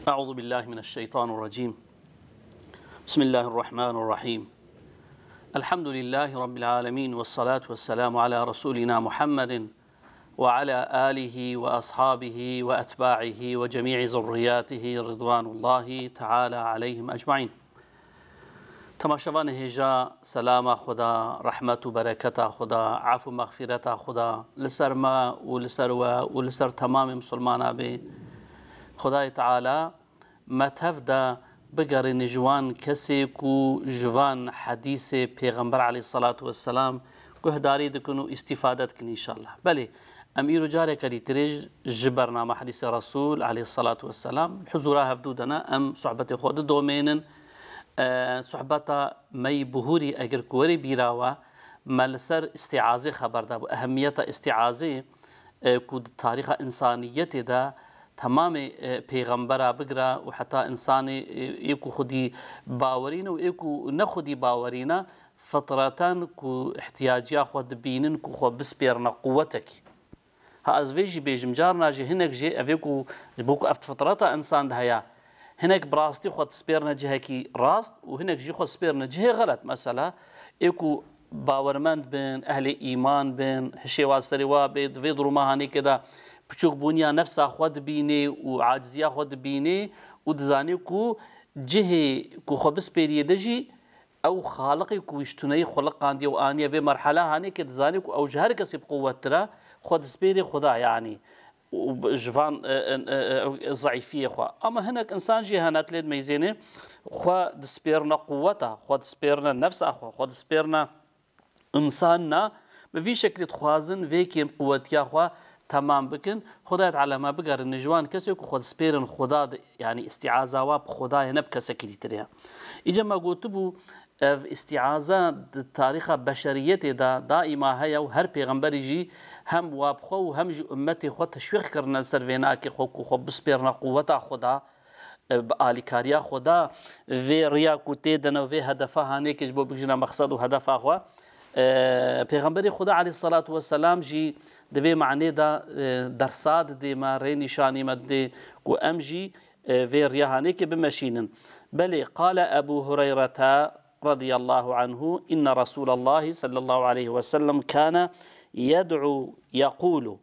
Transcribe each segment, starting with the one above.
أعوذ بالله من الشيطان الرجيم. بسم الله الرحمن الرحيم. الحمد لله رب العالمين، والصلاة والسلام على رسولنا محمد وعلى آله وأصحابه وأتباعه وجميع ذرياته رضوان الله تعالى عليهم أجمعين. تماشاوان هجا سلام خدا، رحمت و برکت خدا، عفو مغفرت خدا لسر ما و لسر و لسر تمام مسلمان به خدای تعالی متف دا بگرن جوان کسی کو جوان حدیث پیغمبر علیه الصلاة والسلام گهداری دکن و استفادت کن انشاءالله. بله امیر جاره کدی تریج جبرنامه حدیث رسول علیه الصلاة والسلام حضورها هفدودنا ام صحبت خود دومینن صحبتا می بهوری اگر کوری بیراوه ملسر استعاذه خبر دا و اهمیت استعاذه کود تاریخ انسانیت دا تمام پیغمبر بگرا و حتی انسان ایکو خودی باورین و ایکو نخودی باورین فطرتان کو احتیاجیا خود بینن کو خود بسپیرنا قوتک ها از ویجی بیجم جار ناجی هنک جی اویکو بوکو افت فطرتا انسان دهیا هنك براستي خود سبيرنا جهكي راست وهنك جي خود سبيرنا جهة غلط. مثلا ايكو باورمند بين اهل ايمان بين هشي واستري وابد في ظلمه هاني كده بشوك بنيا نفسها خود بيني وعاجزيا خود بيني ودزاني كو جهه كو خبس بيري دجي او خالقي كو اشتني خلق عندي وانيه في مرحله هاني كده زاني كو او جهر كسي بقوه ترى خود سبيري خدا يعني وجوان ضعيفية خوا. أما هناك إنسان جهانات ليد ميزينه خوا دسبيرنا قوته، خوا دسبيرنا نفس أخوا، خوا دسبيرنا إنساننا بفي شكل تخوازن فيكيم قوتيا خوا تمام بكن خدا على ما بقر النجوان كسيك خوا دسبيرن خدا يعني استعاذة واب خدا ينبكى سكتي تريها. إجا ما قلت بو استعاذة تاريخ بشريته دا دائما هيا وهر پیغمبر يجي هم وابخو و هم جي امتي خو تشويق کرنا سروینا که خو بسپیرنا قوتا خدا آلیکاریا خدا وی ریا کوتی دنا وی هدفه هانه که جبو بجنا مقصد و هدف خو پیغمبر خدا علیه الصلاة والسلام جی دوی معنی دا درصاد دی ما ری نشانی مد و ام جی وی ریا هانه که بمشینن. بله قال ابو هريرة رضي الله عنه إن رسول الله صلى الله عليه وسلم كان يدعو يقول.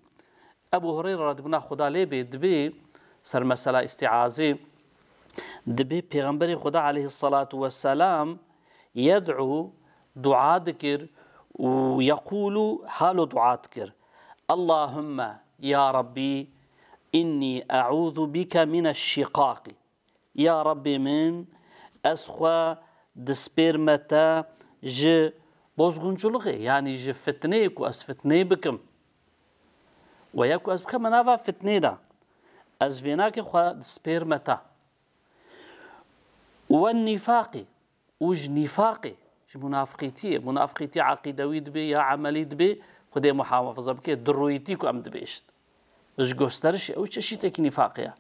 أبو هريرة رضي الله خدا لي دبي سر مسألة استعاذة دبي پیغمبر خدا عليه الصلاة والسلام يدعو دعاء ذكر ويقول حال دعاء ذكر اللهم يا ربي إني أعوذ بك من الشقاق يا ربي من أسخى دسبيرمتا ج بوزغنجلغي يعني ج فتنيك واس فتني بكم وياكو اس بكم نافا فتني دا از فيناك خوا دسبيرمتا والنفاق وج نفاقي منافقيتي عقيدوي دبي يا عملي دبي خدي محافظه بكي درويتي كو ام دبيش وج غوسترش او تشيتك نفاقيا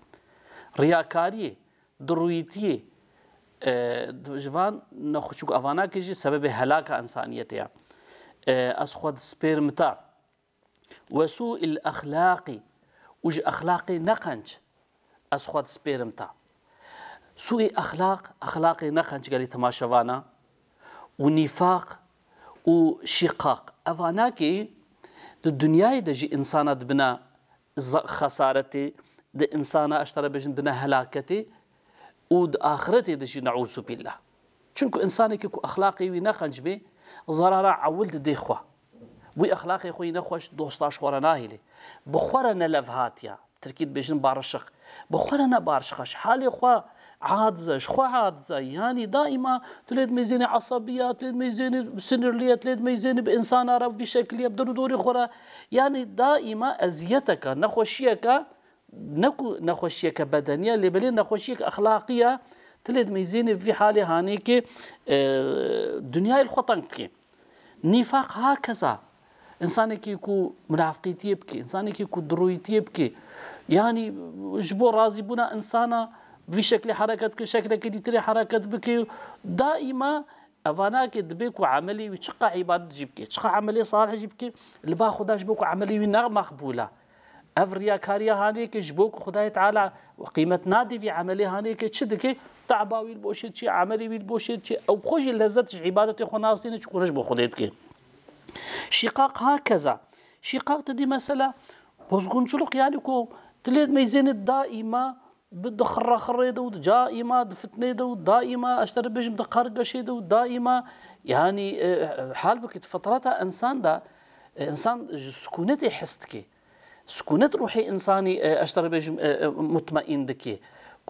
رياكاري درويتي جوان نخشوك أفانا كيجي سبب هلاك إنسانيتها أسخد سبيرمتا وسوء الأخلاق وج أخلاقي نقنج أسخد سبيرمتا سوء أخلاقي نقنج قالي تماشوانا ونفاق وشقاق أفانا كي الدنيا دجي إنسانات بنا خسارتي د إنسانا أشترى بجن بنا هلاكتي ود آخرتي دشي نعوذ بالله. چونكو إنساني كيكو أخلاقي وينخنج بي ضرارة عولد دي خوا وي أخلاقي خوي نخوش دوستاش ورناهلي بخورنا لفهاتيا تركيد بيجن بارشق بخورنا بارشقش حالي خوا عادزش خوا عادزة يعني دائما تلد ميزين عصبية تلد ميزين سنرلية تلد ميزين بإنسان عرب بشكل يبدو دوري خورا يعني دائما أزيتك نخوشيك نكو نخوشيك بدنية اللي بلي نخوشيك أخلاقية تلد ميزين في حالة هانيك دنيا الخطنك نفاق هكذا إنسانك يكو منافقيتي يبكي إنسانك يكو درويتي يبكي يعني جبو راضي بنا إنسانا بشكل حركتك شكلك دي تري حركت بكي دائما أفاناك دبيكو عملي وشقة عبادة جيبكي شقة عملي صالح جيبكي اللي باخداش بكو عملي ونغ مقبولة افريا كاريا هانيك جبوك خداي تعالى وقيمة نادي في عملي هانيك تشدك تعباوي البوشيت شي عملي البوشيت شي او خوش لذتش عبادتي خو ناصين تكونش بخديتك شقاق هكذا شقاق تدي مسألة بوزغونشلوق يعني كو تليد ميزين الدائمة بده خرا يدو دائما دفتني دو دائما اشتري بيجم دقارقش يدو دائما يعني حال بك فترتها انسان دا انسان سكونتي حستكي سكونت روحي انساني اشتري بيجم مطمئن دكي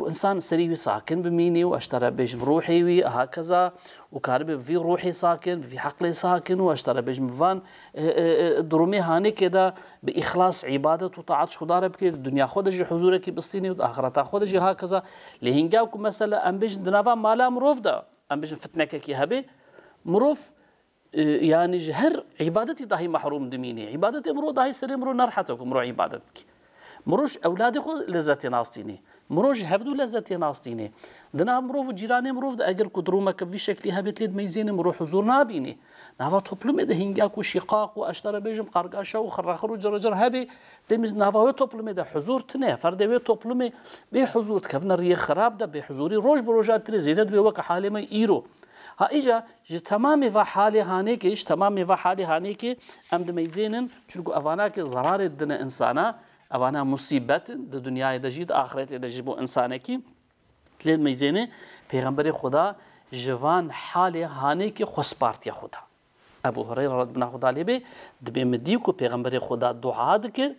انسان سريوي ساكن بميني واشترى بيجم روحي وي هكذا وكارب في روحي ساكن في حقلي ساكن واشترى بيجم فان درومي هاني كده باخلاص عباده وطاعه خدا بك الدنيا خدجي حضورك بسطيني واخرتها خدجي هكذا لهنجاكم مثلا ام بيجم دنافا مالا مروف دا ام بيجم فتنك كي هبي مروف يعني جهر عبادتي داهي محروم دميني عبادتي مرو داهي سري مرو نرحتكم مرو عبادتك مروش اولادي خو لذتي ناستيني مروج هفدو لذتي ناستيني دنا مروف جيراني مروف اگر كدرومك في شكلي هبت ليد ميزين مرو حضور نابيني نافا توبلم ده هنجاك وشقاق واشترى بيجم قرقاشه وخرخرو جرجر هبي دمز نافا توبلم ده حضور تنه فرد توبلم بي حضور كفنا ري خراب ده بحضوري روج بروجات تري زينت بي وك حالي ما ايرو ها اجا تمامي و حالي هانيك ايش تمامي و حالي هانيك ام دميزين چونكو افاناك ضرار الدنا انسانا اوانا مصیبت د دنیای دجید آخرت دجیبو انسانکی تلید میزنه پیغمبر خدا جوان حال هانی که خسپارتی خدا ابو هريره رضی خدا لیبه دبی مدی کو پیغمبر خدا دعا دکر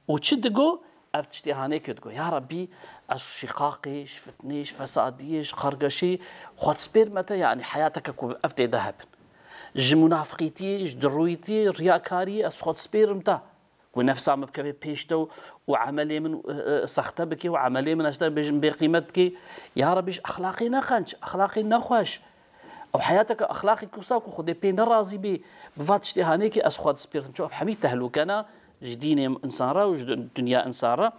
و چه دگو افتشتی هانی که دگو یا ربی الشقاقش فتنيش فساديش خرقشي خد سبير متى يعني حياتك كو افتي ذهب منافقيتي درويتي رياكاري خد سبير متى ونفسها مبكبي بيشتو وعملي من سخته بكي وعملي من اشتر بقيمة بكي يا ربي اخلاقي نخنش اخلاقي نخوش او حياتك اخلاقي كوساكو خدي بين راضي بي بفاتشتي هانيكي اسخد سبيرت شوف حميد تهلوك انا جديني انسان را والدنيا انسان را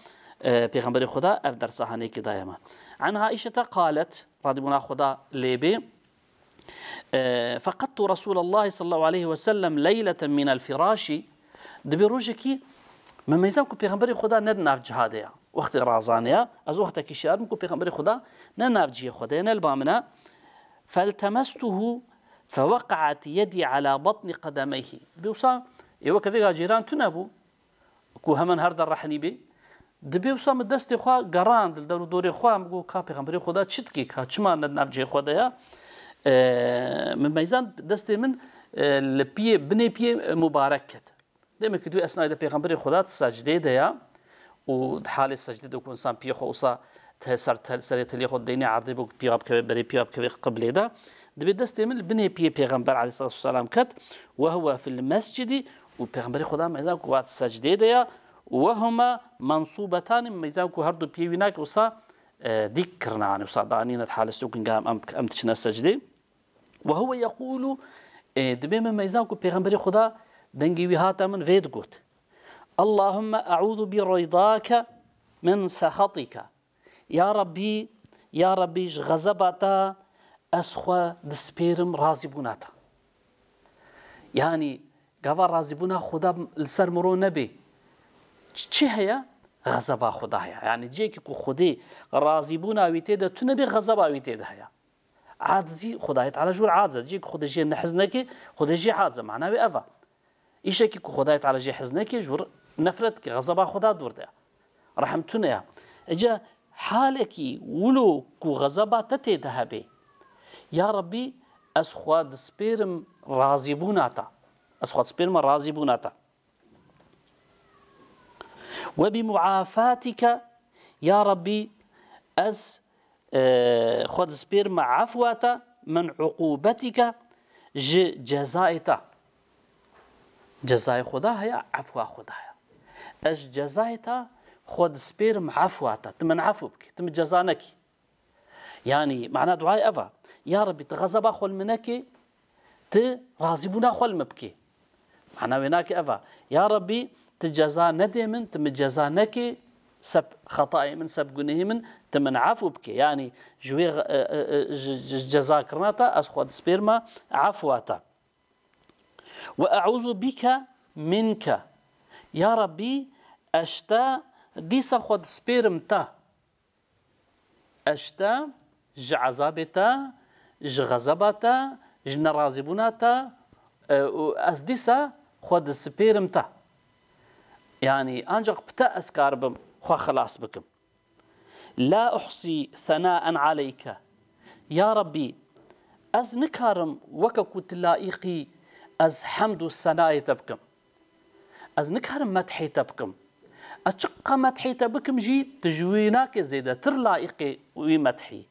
بيغمبر خدا افدر هانيكي دايما عن عائشة قالت رضي الله خدا ليبي فقدت رسول الله صلى الله عليه وسلم ليلة من الفراش دبي روجكي ما ميزانكو بيغمبري خدا ندناف جهاديا وقت رازانيا از وقت كيشار مكو بيغمبري خدا نناف جي خدا نلبامنا فالتمسته فوقعت يدي على بطن قدميه بيوصا يوكا فيها جيران تنابو كو همن هرد الرحني بي دبي وصا مدست خوا قران دل دوري خوا مكو كا بيغمبري خدا تشتكي كا تشما ندناف جي خدايا من ميزان دستي من البي بني بي مباركه دائما كدوي أثناء البيغمبر خدا سجده ديا وحال السجده دو كونسان بيخو وصا سر تلي خد ديني عرضي بوك بيغاب كبري بيغاب كبي قبل ده دبي دست من بني بيغمبر عليه الصلاة والسلام كت وهو في المسجد وبيغمبر خدا ميزان كو وات سجده ديا وهما منصوبتان ميزان كو هردو بيويناك وصا ذكرنا عن وصا دانين الحال سوكن قام امتشنا السجده وهو يقول دبي من ميزان كو بيغمبر خدا دنجي وهاتا من فيد قوت اللهم أعوذ برضاك من سخطك يا ربي غزبتا أسخوا دسبيرم رازبوناتا يعني قفا رازبونا خدا السر مرو نبي چه هيا غزبا خدا هيا يعني جيكي كو خدي رازبونا ويتيدا تنبي غزبا ويتيدا هيا عادزي خدا على جور عادزة جيك خدا جي نحزنكي خدا جي عادزة معناه بأفا إيشكي كو خدايت على جي حزنكي جور نفرتك غضبا خدا دورده رحمتنا يا اجا حالكي ولو كو غضبا تتي ذهبي يا ربي اسخواد سبيرم رازبوناتا اسخواد سبيرم رازبوناتا وبمعافاتك يا ربي خود سبيرم عفواتا من عقوبتك جزائتا جزاي خدا هي عفوا خدا هي اش جزايتا خد سبيرم عفواتا تمن عفو بك تم جزانك يعني معناه دعاء افا يا ربي تغضب خل منك ت راضبونا خل مبكي معناه هناك افا يا ربي تجزا ندي من تم جزانك سب خطأي من سب جنيه من تمن عفو بك يعني جوي جزاك رناتا اس خد سبيرما عفواتا وأعوذ بك منك يا ربي اشتا ديسا خود سبيرم تا اشتا ج عذابتا ج غضبتا ج نرازبوناتا از ديسا خود سبيرم تا يعني انجق بتا اسكاربم خو خلاص بكم لا احصي ثناء عليك يا ربي از نكارم وككو تلائقي از حمد الثناء تبكم از نكارم مدحي تبكم اشقا مدحي تبكم جي تجويناك زيادة ترلائقي ومدحي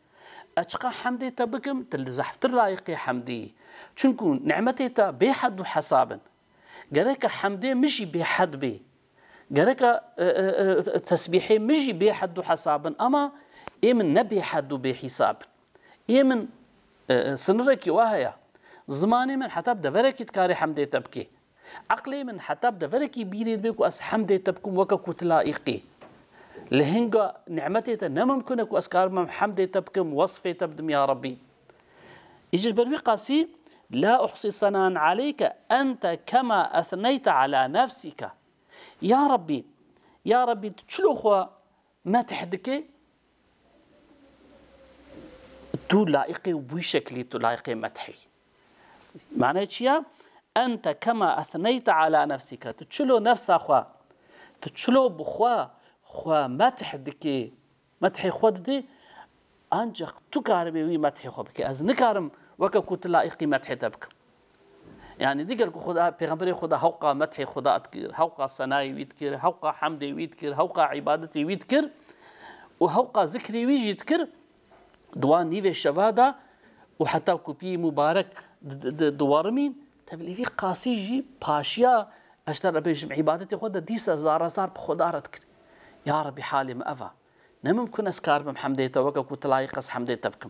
اشقا حمدي تبكم تلزح ترلائقي حمدي چونكو نعمتي تا بحد حسابا قالك حمدي مشي بحد بي قالك تسبيحي مجي بحد حسابا اما من نبي حد بحساب من سنركي وهي زماني من حتى بدأ فركي تكاري حمدي تبكي عقلي من حتى بدأ فركي بيريد بيكو أس حمدي تبكم وككو تلائقي لهنجا نعمتي نممكن أكو أسكار من حمدي تبكم وصفي تبدم يا ربي يجي بروي قاسي لا أحصي ثناء عليك أنت كما أثنيت على نفسك يا ربي يا ربي تشلوخوا ما تحدكي تو لائقي وبشكلي تو لائقي مدحي معناه شيء أنت كما أثنيت على نفسك تشلو نفس أخوا تشلو بخوا خوا مدحدكي مدحي خودي أنجق تكاربي وي مدحي خوبك از نكارم وككو تلائقي مدحي تبك يعني ديگر خدا پیغمبر خدا حقا مدح خدا اذكر حقا ثناي ويذكر حقا حمدي ويذكر حقا عبادتي ويذكر وحقا ذكري ويذكر دوان نيفي شوادا وحتى كوبي مبارك دوارمين تبلي في قاسيجي باشيا اشتر بيجم عبادتي خدا ديسا زار بخدا رتكر يا ربي حالي ما افا نممكن اسكار بحمدي توكك وتلايق حمدي تبكم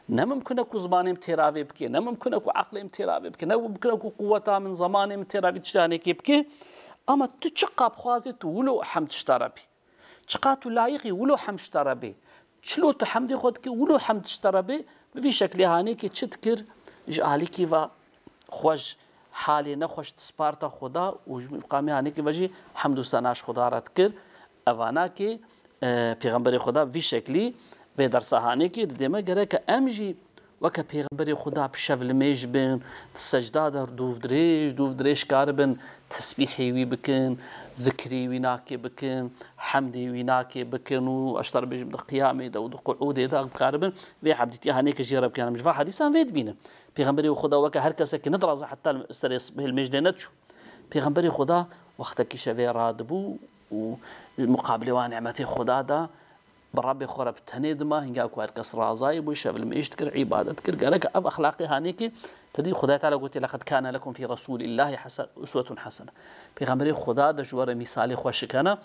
نممكن اكو زماني مترابي بكي نممكن اكو عقلي مترابي بكي نممكن اكو قوتا من زماني مترابي تشتاني كي بكي اما تشقا بخوازي تولو حمد اشترابي تشقاتو لايقي ولو حمد اشترابي شلو تحمدي خودك ولو حمد اشترابي بفي شكل هاني كي تشتكر جالي كيفا خوش حالي نخوش تسبارتا خدا وقامي هاني كي بجي حمد وسناش خدا راتكر اوانا كي پیغمبر خدا وی شکلی به درسهانی که دیمه گره که امجی وکه پیغمبر خدا بشول میش بین سجده در دوف دریش کار بین تسبیحی وی بکن ذکری وی ناکی بکن حمدی وی ناکی بکن و اشتر بیش بد قیامی دا و قعود دا کار بین وی حدیثی هانی که جیرب کنم جوا حدیثان وید بینه پیغمبر خدا وکه هر کس که ندرازه حتی سر به المجد ندشو پیغمبر خدا وقت که شوی رادبو ومقابل ونعمتي خدا دا بربي خرب تهنيد ما هنجا كوار كسر عزايب وشبل ما يشتكر عبادة كر قالك أب أخلاقي هانيكي تدي خدا تعالى قلت لقد كان لكم في رسول الله أسوة حسنة بيغمبري خدا دا جوار مثالي خوش كان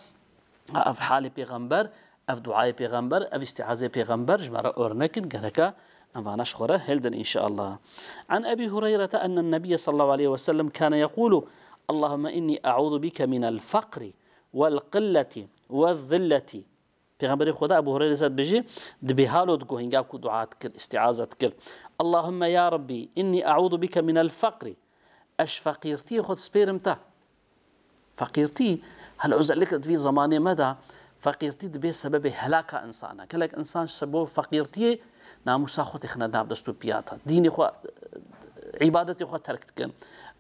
أف حالي بيغمبر أف دعاء بيغمبر أف استعاذة بيغمبر جمرة أورنكن قالك أما نشخره هلدن إن شاء الله عن أبي هريرة أن النبي صلى الله عليه وسلم كان يقول اللهم إني أعوذ بك من الفقر والقلة والذلة پیغمبر خدا ابو هريره زاد بيجي دبيهالو دغو هنگا كو دعاء كر استعاذة كر اللهم يا ربي اني اعوذ بك من الفقر اش فقيرتي خد سبيرمتا فقيرتي هل ازلك في زمان مدى فقيرتي دبي سبب هلاك انسان كلك انسان سبب فقيرتي ناموسا خد اخنا داب دستو بياتا ديني خو عبادتي خو تركتكن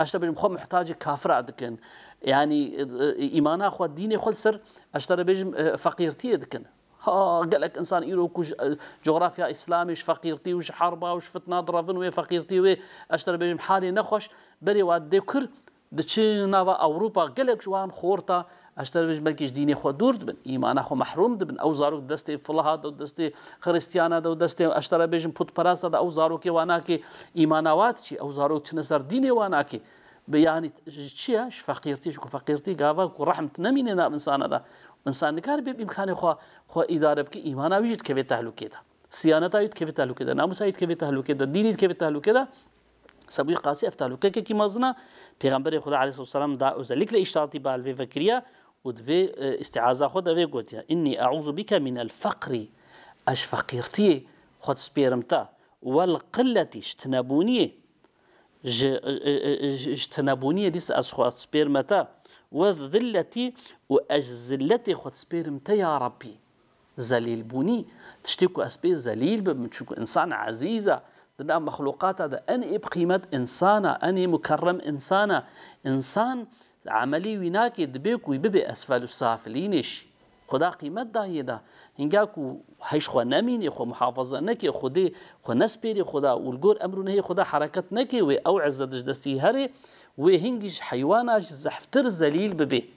اشتبه خو محتاج كافر عدكن يعني إيمانا خو ديني خل سر أشتري بيجم فقيرتي دكن ها قال لك إنسان إيرو كوج جغرافيا إسلامي وش فقيرتي وش حربة وش فتنة ضربن وي فقيرتي وي أشتري بيجم حالي نخوش بري واد دكر دشينا أوروبا قال لك جوان خورتا أشتري بيجم بلكيش ديني خو دور دبن إيمانا خو محروم دبن أو زارو دستي فلها دو دستي خريستيانا دو دستي أشتري بيجم بوت براسة أو زارو كي واناكي إيمانوات شي أو زارو تنسر ديني واناكي يعني شيء فقيرتي شو فقيرتي قافا ورحمة نميننا إنسان هذا إنسان كار بإمكانه خو إدارة بك إيمانا ويجد كيف تهلو كده صيانته يد كيف تهلو كده ناموسه يد كيف تهلو كده دين يد كيف تهلو كده سبوي قاسي افتهلو كده كي مازنا پیغمبر خدا عليه الصلاة والسلام دا أزلك لإشتاطي بالفي فكرية ودفي استعاذة خدا في قوتيا إني أعوذ بك من الفقر أش فقيرتي خد سبيرمتا والقلة اشتنبونيه اجتنابونية ديس أسخوات سبيرمتا والذلة وأجزلتي خد سبيرمت يا ربي ذليل بوني تشتكو أسبي ذليل بمشكو إنسان عزيزة ده مخلوقات هذا أني بقيمة إنسانة أني مكرم إنسانة إنسان عملي ويناكي دبيك ويببي أسفل السافلينش خدا قيمة ده ده هنجاكو هيش خو نميني خو محافظة نكي خدي خو نسبيري خدا والجور أمره نهي خدا حركة نكي وأو عزة دجدستي هري وهنجش حيواناش زحفتر ذليل ببي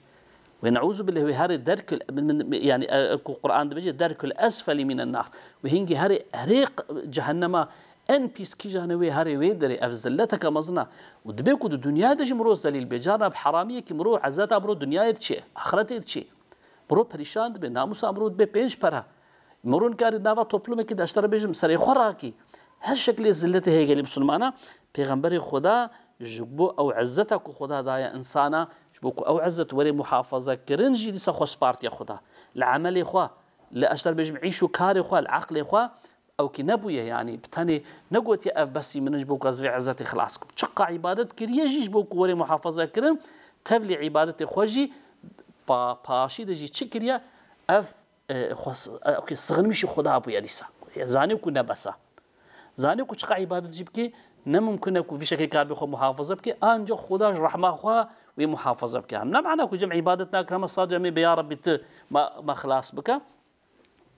ونعوذ بالله هاري درك يعني القرآن بيجي درك الأسفل من النار وهنجي هاري هريق جهنم ان بيس كي جانوي هاري ويدري افزلتك مزنا ودبيكو الدنيا دج مرو ذليل بجانا بحراميه كي مرو عزاتا برو دنيا تشي اخرتي تشي برو پریشان به ناموس امرود به پیش پره مرون کار دعوا توپلومه که داشتره بجم سری خوراکی هر شکل ذلت هي گلی مسلمانه پیغمبر خدا جبو او عزتك خدا دایا انسانه جبو او عزت وري محافظه کرنجي لسه خو سبارت يا خدا العمل خو لا اشتر بجم عيشو كار خو العقل خو او كي نبويه يعني بتاني نقوت يا بس من جبو قزوي عزتي خلاص تشقى عبادت كريه جبو وري محافظه کرن تبلي عبادت خوجي پاشی دجی چکریا اف خص اوكي صغنمشي خدا ابو يديسا زاني كنا بسا زاني كو چقا عبادت جيبكي نممكن اكو في شكل كار بخو محافظه بكي انجو خدا رحمه خو ومحافظه بكي ام معنى كو جمع عبادتنا كما صادمي يا ربي ما خلاص بك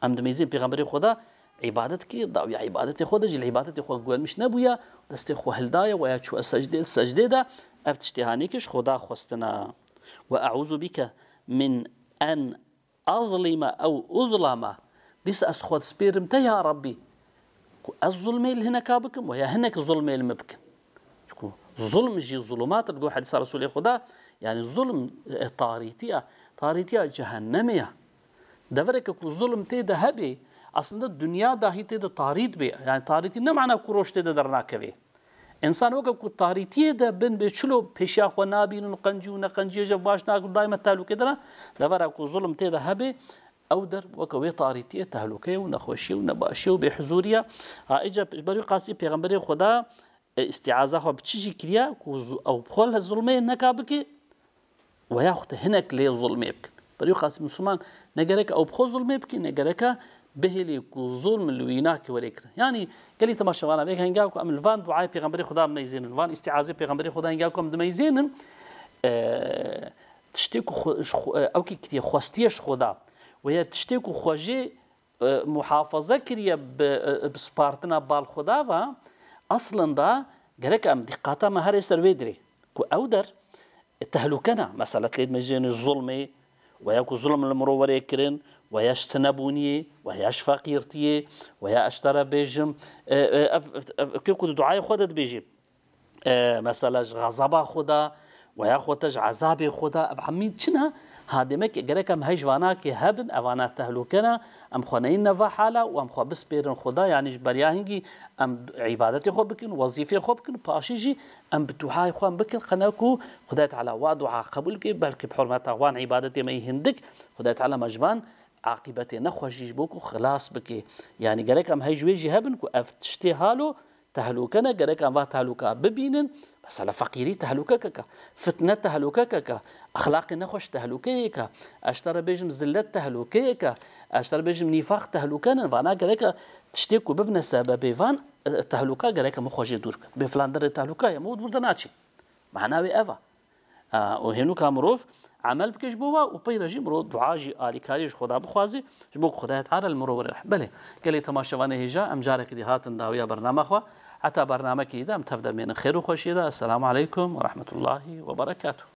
ام دميزين پیغمبر خدا عبادت كي ضاوي عبادت خدا جي العبادت خو قول مش نبويا دست خو هلدايه ويا شو السجده ده افتشتهانيكش خدا خستنا واعوذ بك من أن أظلم أو أظلم بس أسخد سبيرمت يا ربي الظلم اللي هنا كابكم ويا هناك ظلم اللي مبكن ظلم جي ظلمات تقول حديث رسول خدا يعني ظلم طاريتيا جهنمية دفرك ظلم تيدا هبي أصلا الدنيا دا هي تيدا طاريت بي يعني طاريتي نه معنى كروش تيدا درناك بي انسان وقت کو تاریتی ده بن به چلو پیشا خو نابین قنجی جب باش ناقل دائما تهلوكه ده دفر کو ظلم ته ده هبه او در وكوي تاریتی تهلوكه و نخوشی و نباشی و بحضوريه اجا بری قاسی پیغمبر خدا استعاذه خو بچی کریا کو او بخل الظلمه نکابك وياخذ هناك لي ظلمه بك بری قاسی مسلمان نگرك او بخل ظلمه بك نگرك بهلي كو ظلم الويناك وليك يعني قال لي تماشى وانا بيك هنجاكم ام الفان دعاء پیغمبر خدا ميزين الفان استعاذه پیغمبر خدا هنجاكم دميزين تشتكو او كي خوستيش خدا وهي تشتكو خوجي محافظه كريا بسبارتنا بال خدا و اصلا دا قالك ام دقاتا ما هر يسر ويدري كو اودر تهلكنا مساله ليد ميزين الظلمي وياكو ظلم المرور يكرن وياش تنبوني وياش فقيرتي ويا اشترى بيجم كي كنت دعاء خدت بيجي مثلا غضب خدا ويا خوتج عذاب خدا بعميد شنا هادمك جركم هيج وانا كي هبن اوانا تهلكنا ام خنين نفا حاله وام خو بس بيرن خدا يعني برياهنجي ام عبادتي خو بكن وظيفه خو بكن باشيجي ام بدعاء خو بكن قناكو خدا تعالى ودعاء قبول كي بلكي بحرمه وان عبادتي ما يهندك خدا تعالى مجبان عاقبتي نخوشيش بوكو خلاص بكي يعني جرك ام هيج ويجي هبن كو افتشتي حالو تهلكنا جرك ام تهلكا ببينن مسألة فقيري تهلكك فتنة تهلكك أخلاق نخوش تهلكك أشترى بيجم زلت تهلكك أشترى بيجم نفاق تهلكنا فأنا جريك تشتكوا ببنا سبب فان تهلكا جريك مخوش دورك بفلان در تهلكا يموت بردناتشي معناه إفا وهنو كامروف عمل بكش بوا وبيرجي مرو دعاجي آلي كاريش خدا بخوازي جبوك خدا تعالى المرو رح بله قال لي تماشوانه هجا أم جارك دي هاتن داوية برنامج خوا حتى برنامج كده تبدأ من خير وخشيدة. السلام عليكم ورحمة الله وبركاته.